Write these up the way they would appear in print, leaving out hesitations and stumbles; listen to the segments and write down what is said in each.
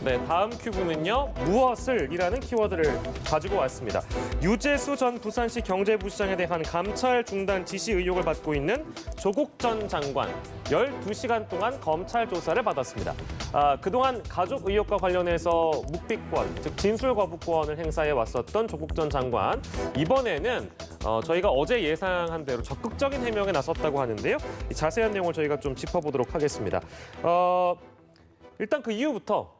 네, 다음 큐브는요. 무엇을?이라는 키워드를 가지고 왔습니다. 유재수 전 부산시 경제부시장에 대한 감찰 중단 지시 의혹을 받고 있는 조국 전 장관 12시간 동안 검찰 조사를 받았습니다. 그동안 가족 의혹과 관련해서 묵비권, 즉 진술 거부권을 행사해 왔었던 조국 전 장관. 이번에는 저희가 어제 예상한 대로 적극적인 해명에 나섰다고 하는데요. 이 자세한 내용을 저희가 좀 짚어보도록 하겠습니다. 일단 그 이후부터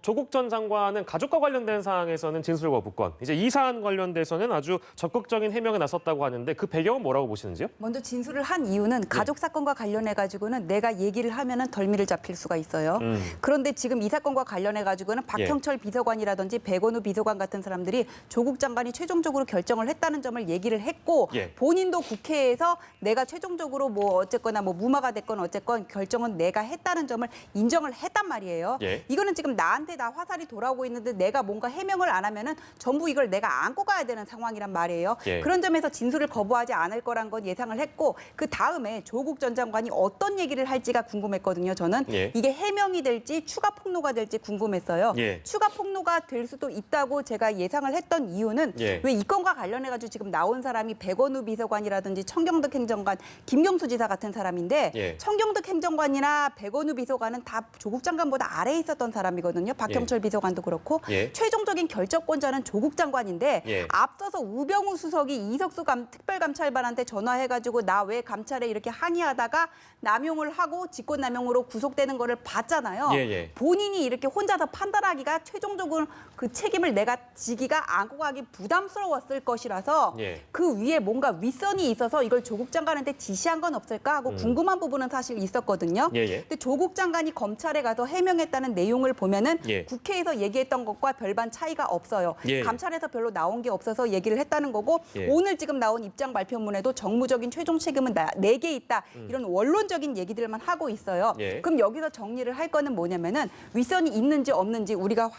조국 전 장관은 가족과 관련된 사항에서는 진술 거부권, 이제 이 사안 관련돼서는 아주 적극적인 해명에 나섰다고 하는데 그 배경은 뭐라고 보시는지요? 먼저 진술을 한 이유는 가족 사건과 관련해 가지고는 내가 얘기를 하면은 덜미를 잡힐 수가 있어요. 그런데 지금 이 사건과 관련해 가지고는 박형철 비서관이라든지 백원우 비서관 같은 사람들이 조국 장관이 최종적으로 결정을 했다는 점을 얘기를 했고 본인도 국회에서 내가 최종적으로 뭐 어쨌거나 뭐 무마가 됐건 어쨌건 결정은 내가 했다는 점을 인정을 했단 말이에요. 이거는 지금 나한테 다 화살이 돌아오고 있는데 내가 뭔가 해명을 안 하면은 전부 이걸 내가 안고 가야 되는 상황이란 말이에요. 그런 점에서 진술을 거부하지 않을 거란 건 예상을 했고 그 다음에 조국 전 장관이 어떤 얘기를 할지가 궁금했거든요. 저는 이게 해명이 될지 추가 폭로가 될지 궁금했어요. 추가 폭로가 될 수도 있다고 제가 예상을 했던 이유는 왜 이 건과 관련해 가지고 지금 나온 사람이 백원우 비서관이라든지 청경덕 행정관, 김경수 지사 같은 사람인데 청경덕 행정관이나 백원우 비서관은 다 조국 장관보다 아래에 있었던 사람이거든요. 박형철 비서관도 그렇고 최종적인 결정권자는 조국 장관인데 앞서서 우병우 수석이 이석수 특별감찰반한테 전화해가지고 나 왜 감찰에 이렇게 항의하다가 남용을 하고 직권남용으로 구속되는 거를 봤잖아요. 본인이 이렇게 혼자서 판단하기가 최종적으로 그 책임을 내가 지기가 안고 가기 부담스러웠을 것이라서 그 위에 뭔가 윗선이 있어서 이걸 조국 장관한테 지시한 건 없을까 하고 궁금한 부분은 사실 있었거든요. 근데 조국 장관이 검찰에 가서 해명했다는 내용을 보면은 국회에서 얘기했던 것과 별반 차이가 없어요. 감찰에서 별로 나온 게 없어서 얘기를 했다는 거고 오늘 지금 나온 입장 발표문에도 정무적인 최종 책임은 내게 있다. 이런 원론적인 얘기들만 하고 있어요. 그럼 여기서 정리를 할 거는 뭐냐면은 윗선이 있는지 없는지 우리가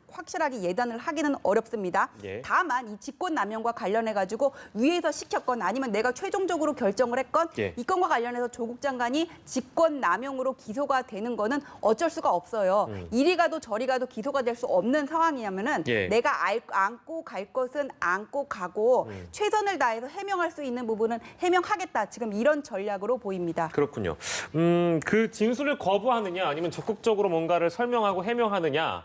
확실하게 예단을 하기는 어렵습니다. 다만 이 직권남용과 관련해가지고 위에서 시켰건 아니면 내가 최종적으로 결정을 했건 이 건과 관련해서 조국 장관이 직권남용으로 기소가 되는 거는 어쩔 수가 없어요. 이리 가도 저리 가도 기소가 될 수 없는 상황이냐면은 내가 안고 갈 것은 안고 가고 최선을 다해서 해명할 수 있는 부분은 해명하겠다. 지금 이런 전략으로 보입니다. 그렇군요. 그 진술을 거부하느냐 아니면 적극적으로 뭔가를 설명하고 해명하느냐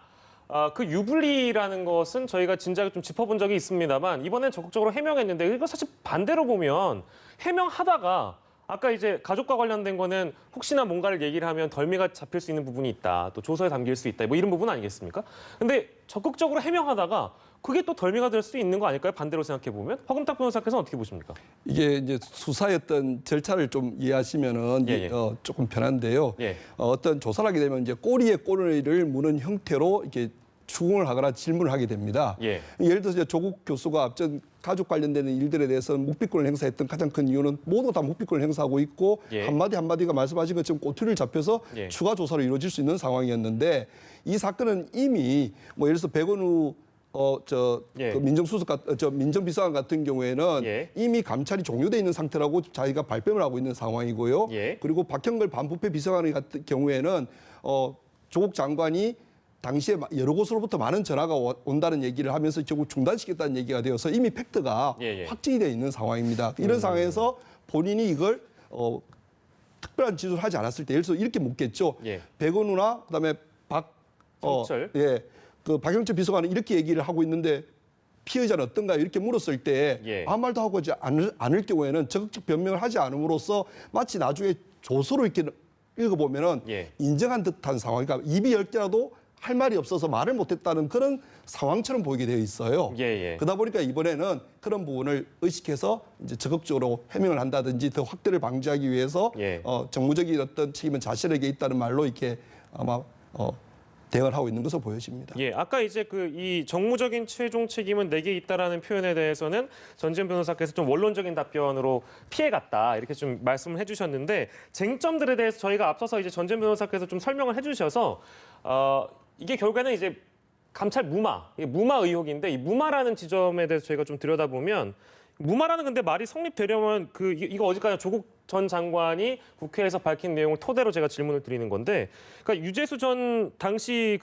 그 유불리라는 것은 저희가 진작에 좀 짚어본 적이 있습니다만 이번엔 적극적으로 해명했는데 이거 사실 반대로 보면 해명하다가 아까 이제 가족과 관련된 거는 혹시나 뭔가를 얘기를 하면 덜미가 잡힐 수 있는 부분이 있다. 또 조서에 담길 수 있다. 뭐 이런 부분 아니겠습니까? 근데 적극적으로 해명하다가 그게 또 덜미가 될 수 있는 거 아닐까요? 반대로 생각해 보면. 허금탁 변호사께서는 어떻게 보십니까? 이게 이제 수사의 어떤 절차를 좀 이해하시면은 조금 편한데요. 어떤 조사를 하게 되면 이제 꼬리에 꼬리를 무는 형태로 이렇게 추궁을 하거나 질문을 하게 됩니다. 예를 들어서 조국 교수가 앞전 가족 관련되는 일들에 대해서 묵비권을 행사했던 가장 큰 이유는 모두 다 묵비권을 행사하고 있고 한마디 한마디가 말씀하신 것처럼 꼬투리를 잡혀서 추가 조사로 이루어질 수 있는 상황이었는데 이 사건은 이미 뭐 예를 들어서 백원우 그 민정비서관 같은 경우에는 이미 감찰이 종료돼 있는 상태라고 자기가 발뺌을 하고 있는 상황이고요. 그리고 박형걸 반부패 비서관 같은 경우에는 조국 장관이 당시에 여러 곳으로부터 많은 전화가 온다는 얘기를 하면서 결국 중단시켰다는 얘기가 되어서 이미 팩트가 확정이 되어 있는 상황입니다. 이런 상황에서 본인이 이걸 특별한 진술을 하지 않았을 때 예를 들어서 이렇게 묻겠죠. 백원우나 그다음에 그 박형철 비서관은 이렇게 얘기를 하고 있는데 피의자는 어떤가요? 이렇게 물었을 때 아무 말도 하고 않을 경우에는 적극적 변명을 하지 않음으로써 마치 나중에 조서로 이렇게 읽어보면은 인정한 듯한 상황. 그러니까 입이 열 개라도 할 말이 없어서 말을 못했다는 그런 상황처럼 보이게 되어 있어요. 그러다 보니까 이번에는 그런 부분을 의식해서 이제 적극적으로 해명을 한다든지 더 확대를 방지하기 위해서 정무적인 어떤 책임은 자신에게 있다는 말로 이렇게 아마 대응을 하고 있는 것으로 보여집니다. 아까 이제 이 정무적인 최종 책임은 내게 있다라는 표현에 대해서는 전지현 변호사께서 좀 원론적인 답변으로 피해갔다 이렇게 좀 말씀을 해주셨는데 쟁점들에 대해서 저희가 앞서서 이제 전지현 변호사께서 좀 설명을 해주셔서 이게 결국에는 이제 감찰 무마 의혹인데 이 무마라는 지점에 대해서 저희가 좀 들여다보면 무마라는 근데 말이 성립되려면 이거 어디까지 조국 전 장관이 국회에서 밝힌 내용을 토대로 제가 질문을 드리는 건데, 그러니까 유재수 전 당시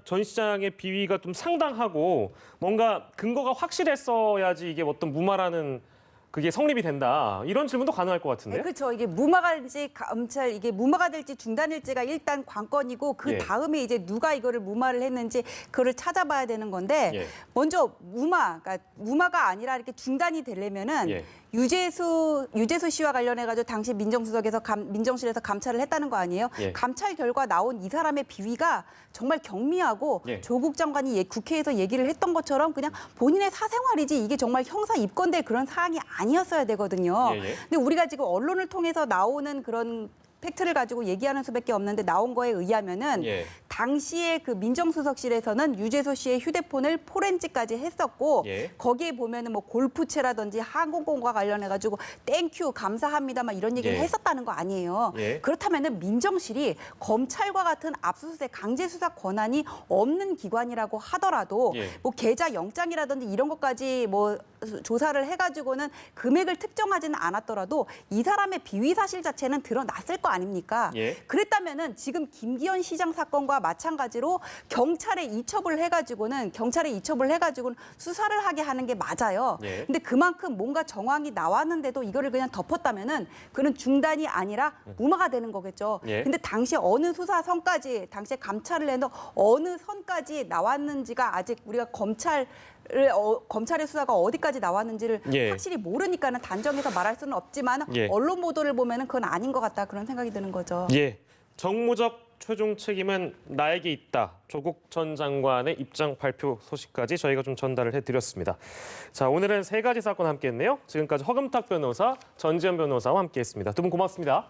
전 시장의 비위가 좀 상당하고 뭔가 근거가 확실했어야지 이게 어떤 무마라는 그게 성립이 된다. 이런 질문도 가능할 것 같은데요. 그렇죠. 이게 무마가 될지 감찰 이게 무마가 될지 중단일지가 일단 관건이고 그 다음에 이제 누가 이거를 무마를 했는지 그거를 찾아봐야 되는 건데 먼저 그러니까 무마가 아니라 이렇게 중단이 되려면은 유재수 씨와 관련해 가지고 당시 민정실에서 감찰을 했다는 거 아니에요? 감찰 결과 나온 이 사람의 비위가 정말 경미하고 조국 장관이 국회에서 얘기를 했던 것처럼 그냥 본인의 사생활이지 이게 정말 형사 입건될 그런 사항이 아니었어야 되거든요. 근데 우리가 지금 언론을 통해서 나오는 그런 팩트를 가지고 얘기하는 수밖에 없는데 나온 거에 의하면은 당시에 그 민정수석실에서는 유재수 씨의 휴대폰을 포렌식까지 했었고 거기에 보면은 뭐 골프채라든지 항공권과 관련해 가지고 땡큐 감사합니다 막 이런 얘기를 했었다는 거 아니에요. 그렇다면은 민정실이 검찰과 같은 압수수색 강제 수사 권한이 없는 기관이라고 하더라도 뭐 계좌 영장이라든지 이런 것까지 뭐 조사를 해가지고는 금액을 특정하지는 않았더라도 이 사람의 비위 사실 자체는 드러났을 거 아닙니까? 그랬다면은 지금 김기현 시장 사건과 마찬가지로 경찰에 이첩을 해가지고는 수사를 하게 하는 게 맞아요. 근데 그만큼 뭔가 정황이 나왔는데도 이거를 그냥 덮었다면은 그는 중단이 아니라 무마가 되는 거겠죠. 근데 당시 어느 수사 선까지 당시에 감찰을 해도 어느 선까지 나왔는지가 아직 우리가 검찰의 수사가 어디까지 나왔는지를 확실히 모르니까는 단정해서 말할 수는 없지만 언론 보도를 보면은 그건 아닌 것 같다 그런 생각이 드는 거죠. 정무적 최종 책임은 나에게 있다. 조국 전 장관의 입장 발표 소식까지 저희가 좀 전달을 해드렸습니다. 자, 오늘은 세 가지 사건 함께했네요. 지금까지 허금탁 변호사, 전지현 변호사와 함께했습니다. 두 분 고맙습니다.